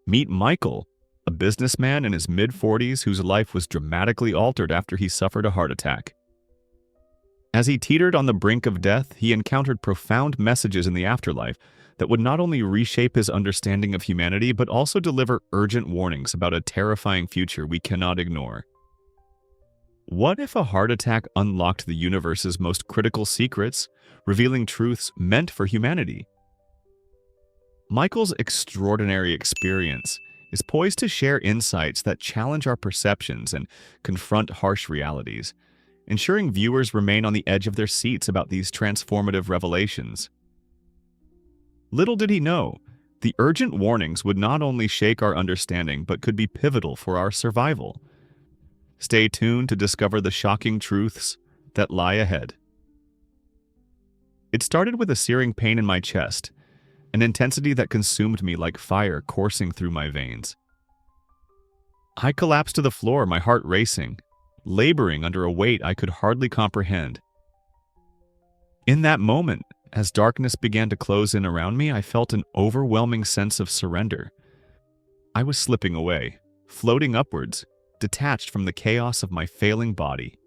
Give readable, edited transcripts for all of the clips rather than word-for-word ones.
Meet Michael, a businessman in his mid-40s whose life was dramatically altered after he suffered a heart attack. As he teetered on the brink of death, he encountered profound messages in the afterlife that would not only reshape his understanding of humanity, but also deliver urgent warnings about a terrifying future we cannot ignore. What if a heart attack unlocked the universe's most critical secrets, revealing truths meant for humanity? Michael's extraordinary experience is poised to share insights that challenge our perceptions and confront harsh realities, ensuring viewers remain on the edge of their seats about these transformative revelations. Little did he know, the urgent warnings would not only shake our understanding but could be pivotal for our survival. Stay tuned to discover the shocking truths that lie ahead. It started with a searing pain in my chest, an intensity that consumed me like fire coursing through my veins. I collapsed to the floor, my heart racing, laboring under a weight I could hardly comprehend. In that moment, as darkness began to close in around me, I felt an overwhelming sense of surrender. I was slipping away, floating upwards, detached from the chaos of my failing body.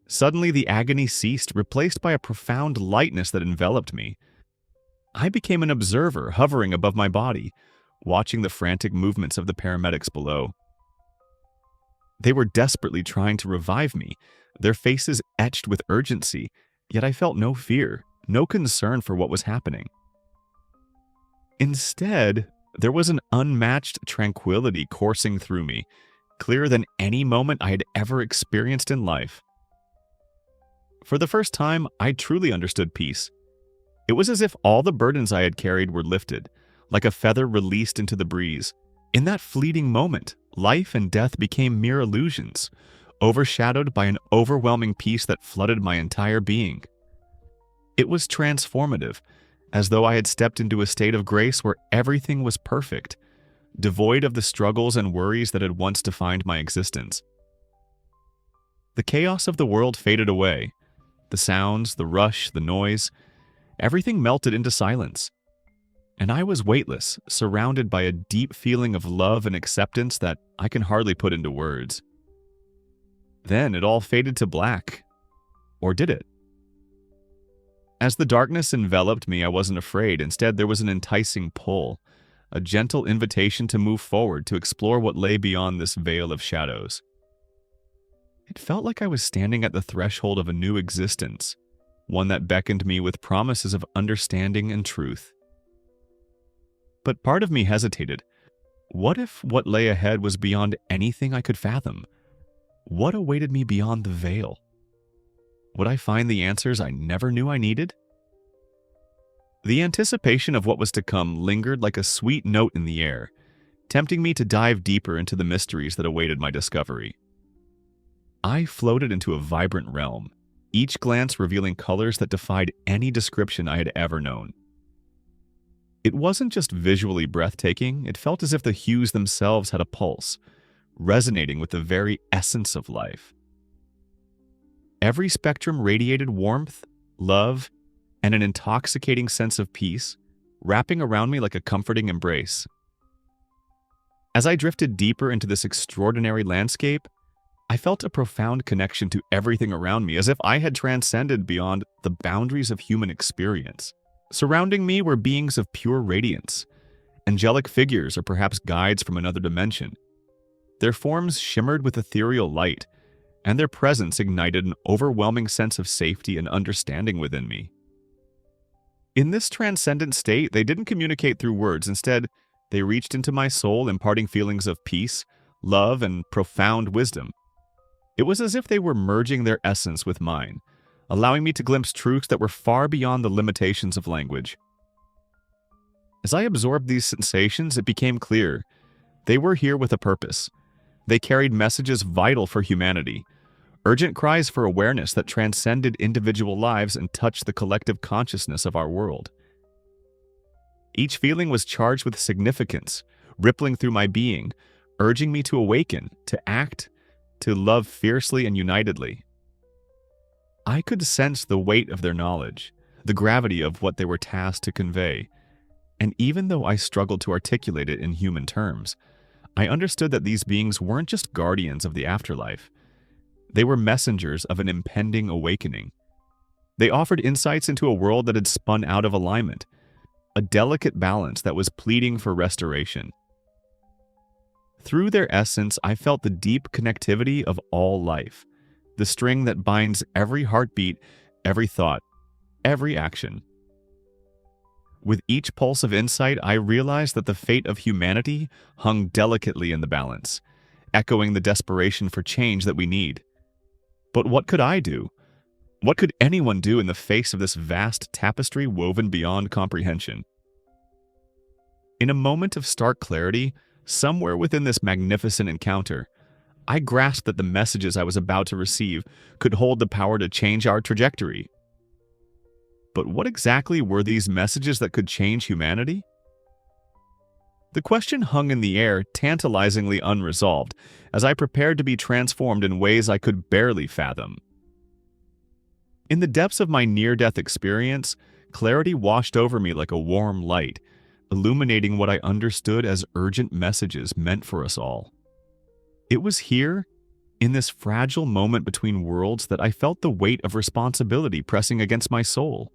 Suddenly, the agony ceased, replaced by a profound lightness that enveloped me. I became an observer, hovering above my body, watching the frantic movements of the paramedics below. They were desperately trying to revive me, their faces etched with urgency, yet I felt no fear, no concern for what was happening. Instead, there was an unmatched tranquility coursing through me, clearer than any moment I had ever experienced in life. For the first time, I truly understood peace. It was as if all the burdens I had carried were lifted, like a feather released into the breeze. In that fleeting moment, life and death became mere illusions, overshadowed by an overwhelming peace that flooded my entire being. It was transformative, as though I had stepped into a state of grace where everything was perfect, devoid of the struggles and worries that had once defined my existence. The chaos of the world faded away. The sounds, the rush, the noise, everything melted into silence. And I was weightless, surrounded by a deep feeling of love and acceptance that I can hardly put into words. Then it all faded to black. Or did it? As the darkness enveloped me, I wasn't afraid. Instead, there was an enticing pull, a gentle invitation to move forward, to explore what lay beyond this veil of shadows. It felt like I was standing at the threshold of a new existence, one that beckoned me with promises of understanding and truth. But part of me hesitated. What if what lay ahead was beyond anything I could fathom? What awaited me beyond the veil? Would I find the answers I never knew I needed? The anticipation of what was to come lingered like a sweet note in the air, tempting me to dive deeper into the mysteries that awaited my discovery. I floated into a vibrant realm, each glance revealing colors that defied any description I had ever known. It wasn't just visually breathtaking, it felt as if the hues themselves had a pulse, resonating with the very essence of life. Every spectrum radiated warmth, love, and an intoxicating sense of peace, wrapping around me like a comforting embrace. As I drifted deeper into this extraordinary landscape, I felt a profound connection to everything around me, as if I had transcended beyond the boundaries of human experience. Surrounding me were beings of pure radiance, angelic figures or perhaps guides from another dimension. Their forms shimmered with ethereal light, and their presence ignited an overwhelming sense of safety and understanding within me. In this transcendent state, they didn't communicate through words. Instead, they reached into my soul, imparting feelings of peace, love, and profound wisdom. It was as if they were merging their essence with mine, allowing me to glimpse truths that were far beyond the limitations of language. As I absorbed these sensations, it became clear they were here with a purpose. They carried messages vital for humanity, urgent cries for awareness that transcended individual lives and touched the collective consciousness of our world. Each feeling was charged with significance, rippling through my being, urging me to awaken, to act, to love fiercely and unitedly. I could sense the weight of their knowledge, the gravity of what they were tasked to convey, And even though I struggled to articulate it in human terms, I understood that these beings weren't just guardians of the afterlife. They were messengers of an impending awakening. They offered insights into a world that had spun out of alignment, a delicate balance that was pleading for restoration. Through their essence, I felt the deep connectivity of all life, the string that binds every heartbeat, every thought, every action. With each pulse of insight, I realized that the fate of humanity hung delicately in the balance, echoing the desperation for change that we need. But what could I do? What could anyone do in the face of this vast tapestry woven beyond comprehension? In a moment of stark clarity, somewhere within this magnificent encounter, I grasped that the messages I was about to receive could hold the power to change our trajectory. But what exactly were these messages that could change humanity? The question hung in the air, tantalizingly unresolved, as I prepared to be transformed in ways I could barely fathom. In the depths of my near-death experience, clarity washed over me like a warm light, illuminating what I understood as urgent messages meant for us all. It was here, in this fragile moment between worlds, that I felt the weight of responsibility pressing against my soul.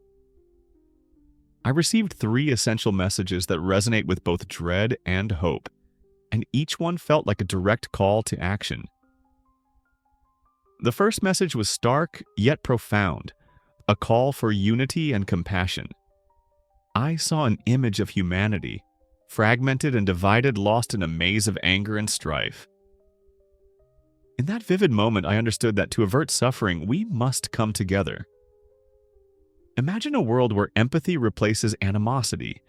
I received 3 essential messages that resonate with both dread and hope, and each one felt like a direct call to action. The first message was stark, yet profound, a call for unity and compassion. I saw an image of humanity, fragmented and divided, lost in a maze of anger and strife. In that vivid moment, I understood that to avert suffering, we must come together. Imagine a world where empathy replaces animosity.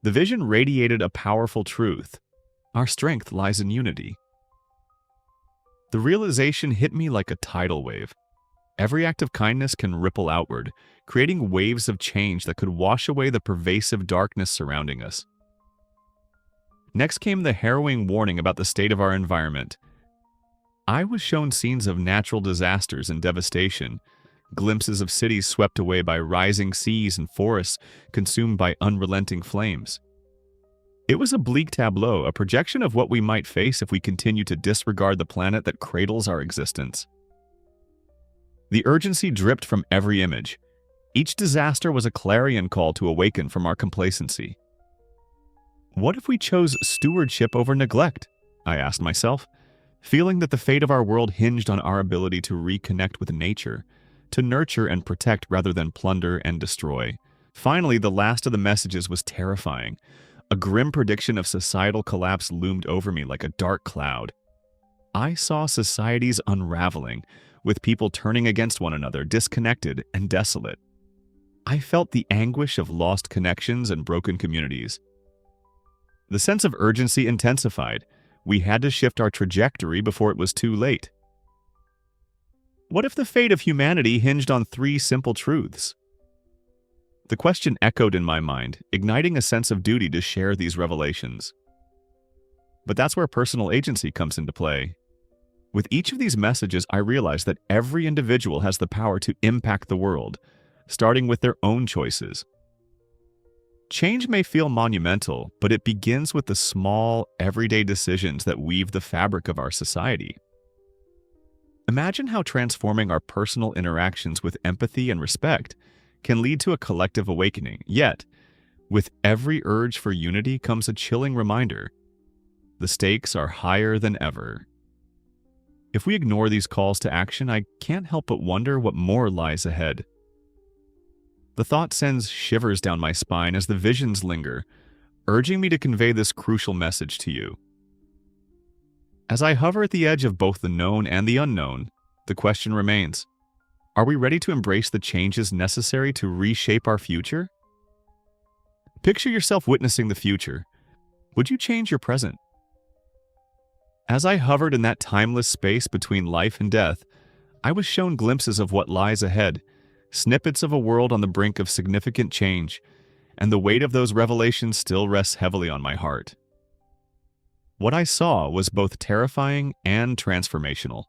The vision radiated a powerful truth. Our strength lies in unity. The realization hit me like a tidal wave. Every act of kindness can ripple outward, creating waves of change that could wash away the pervasive darkness surrounding us. Next came the harrowing warning about the state of our environment. I was shown scenes of natural disasters and devastation, glimpses of cities swept away by rising seas and forests consumed by unrelenting flames. It was a bleak tableau, a projection of what we might face if we continue to disregard the planet that cradles our existence. The urgency dripped from every image. Each disaster was a clarion call to awaken from our complacency. What if we chose stewardship over neglect? I asked myself, feeling that the fate of our world hinged on our ability to reconnect with nature, to nurture and protect rather than plunder and destroy. Finally, the last of the messages was terrifying. A grim prediction of societal collapse loomed over me like a dark cloud. I saw societies unraveling, with people turning against one another, disconnected and desolate. I felt the anguish of lost connections and broken communities. The sense of urgency intensified. We had to shift our trajectory before it was too late. What if the fate of humanity hinged on 3 simple truths? The question echoed in my mind, igniting a sense of duty to share these revelations. But that's where personal agency comes into play. With each of these messages, I realized that every individual has the power to impact the world, starting with their own choices. Change may feel monumental, but it begins with the small, everyday decisions that weave the fabric of our society. Imagine how transforming our personal interactions with empathy and respect can lead to a collective awakening. Yet, with every urge for unity comes a chilling reminder. The stakes are higher than ever. If we ignore these calls to action, I can't help but wonder what more lies ahead. The thought sends shivers down my spine as the visions linger, urging me to convey this crucial message to you. As I hover at the edge of both the known and the unknown, the question remains: are we ready to embrace the changes necessary to reshape our future? Picture yourself witnessing the future. Would you change your present? As I hovered in that timeless space between life and death, I was shown glimpses of what lies ahead, snippets of a world on the brink of significant change, and the weight of those revelations still rests heavily on my heart. What I saw was both terrifying and transformational,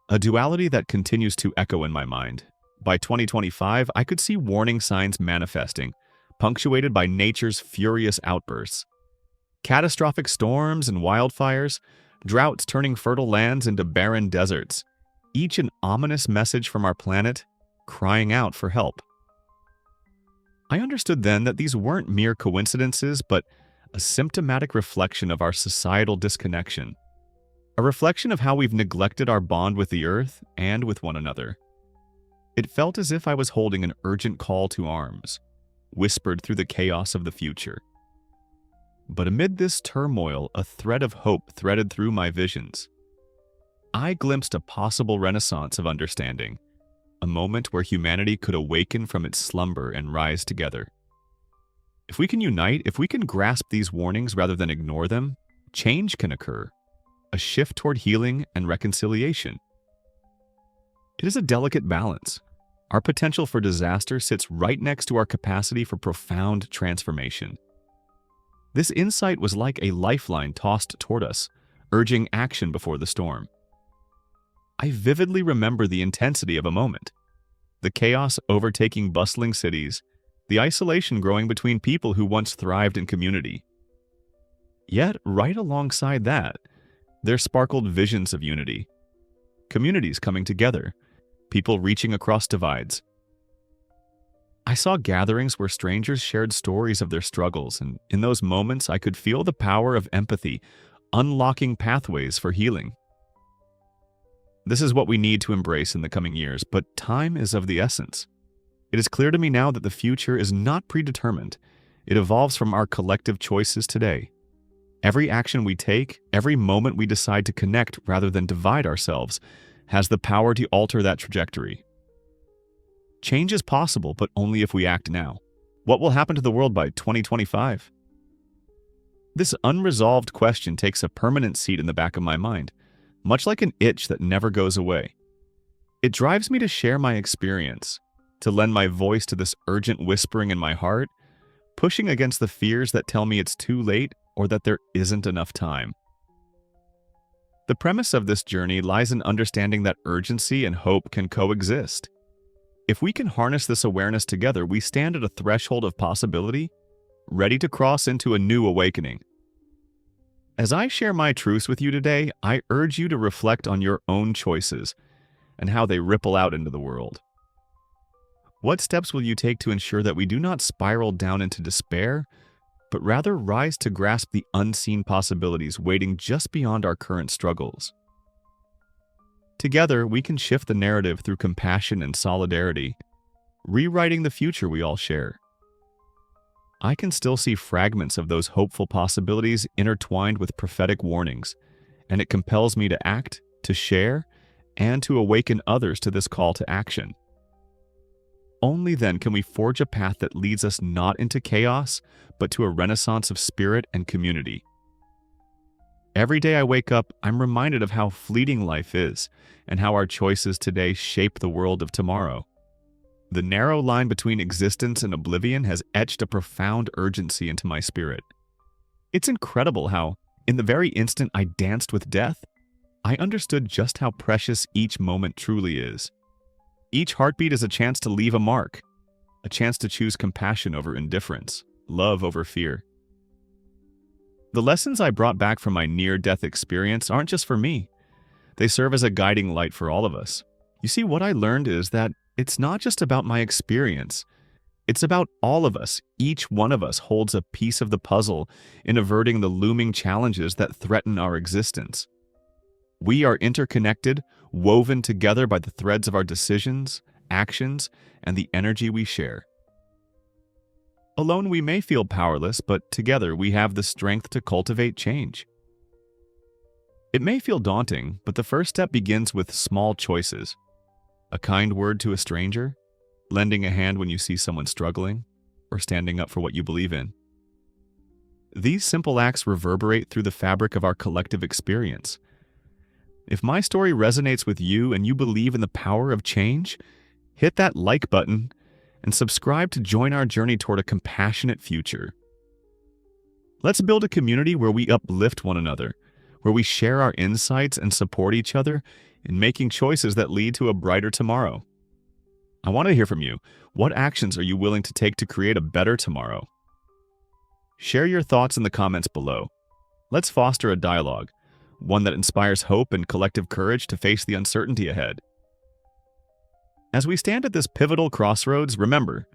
a duality that continues to echo in my mind. By 2025, I could see warning signs manifesting, punctuated by nature's furious outbursts. Catastrophic storms and wildfires, droughts turning fertile lands into barren deserts, each an ominous message from our planet, crying out for help. I understood then that these weren't mere coincidences, but a symptomatic reflection of our societal disconnection, a reflection of how we've neglected our bond with the earth and with one another. It felt as if I was holding an urgent call to arms, whispered through the chaos of the future. But amid this turmoil, a thread of hope threaded through my visions. I glimpsed a possible renaissance of understanding, a moment where humanity could awaken from its slumber and rise together. If we can unite, if we can grasp these warnings rather than ignore them, change can occur, a shift toward healing and reconciliation. It is a delicate balance. Our potential for disaster sits right next to our capacity for profound transformation. This insight was like a lifeline tossed toward us, urging action before the storm. I vividly remember the intensity of a moment, the chaos overtaking bustling cities, the isolation growing between people who once thrived in community. Yet, right alongside that, there sparkled visions of unity, communities coming together, people reaching across divides. I saw gatherings where strangers shared stories of their struggles, and in those moments I could feel the power of empathy, unlocking pathways for healing. This is what we need to embrace in the coming years, but time is of the essence. It is clear to me now that the future is not predetermined. It evolves from our collective choices today. Every action we take, every moment we decide to connect rather than divide ourselves, has the power to alter that trajectory. Change is possible, but only if we act now. What will happen to the world by 2025? This unresolved question takes a permanent seat in the back of my mind, much like an itch that never goes away. It drives me to share my experience, to lend my voice to this urgent whispering in my heart, pushing against the fears that tell me it's too late or that there isn't enough time. The premise of this journey lies in understanding that urgency and hope can coexist. If we can harness this awareness together, we stand at a threshold of possibility, ready to cross into a new awakening. As I share my truths with you today, I urge you to reflect on your own choices and how they ripple out into the world. What steps will you take to ensure that we do not spiral down into despair, but rather rise to grasp the unseen possibilities waiting just beyond our current struggles? Together, we can shift the narrative through compassion and solidarity, rewriting the future we all share. I can still see fragments of those hopeful possibilities intertwined with prophetic warnings, and it compels me to act, to share, and to awaken others to this call to action. Only then can we forge a path that leads us not into chaos, but to a renaissance of spirit and community. Every day I wake up, I'm reminded of how fleeting life is, and how our choices today shape the world of tomorrow. The narrow line between existence and oblivion has etched a profound urgency into my spirit. It's incredible how, in the very instant I danced with death, I understood just how precious each moment truly is. Each heartbeat is a chance to leave a mark, a chance to choose compassion over indifference, love over fear. The lessons I brought back from my near-death experience aren't just for me. They serve as a guiding light for all of us. You see, what I learned is that it's not just about my experience. It's about all of us. Each one of us holds a piece of the puzzle in averting the looming challenges that threaten our existence. We are interconnected, woven together by the threads of our decisions, actions, and the energy we share. Alone we may feel powerless, but together we have the strength to cultivate change. It may feel daunting, but the first step begins with small choices. A kind word to a stranger, lending a hand when you see someone struggling, or standing up for what you believe in. These simple acts reverberate through the fabric of our collective experience. If my story resonates with you and you believe in the power of change, hit that like button and subscribe to join our journey toward a compassionate future. Let's build a community where we uplift one another, where we share our insights and support each other in making choices that lead to a brighter tomorrow. I want to hear from you. What actions are you willing to take to create a better tomorrow? Share your thoughts in the comments below. Let's foster a dialogue, one that inspires hope and collective courage to face the uncertainty ahead. As we stand at this pivotal crossroads, remember,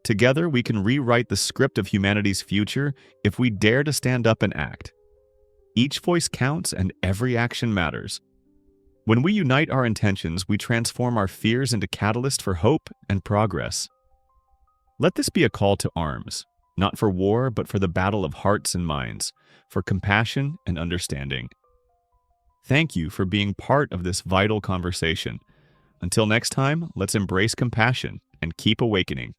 together we can rewrite the script of humanity's future if we dare to stand up and act. Each voice counts and every action matters. When we unite our intentions, we transform our fears into catalysts for hope and progress. Let this be a call to arms, not for war, but for the battle of hearts and minds, for compassion and understanding. Thank you for being part of this vital conversation. Until next time, let's embrace compassion and keep awakening.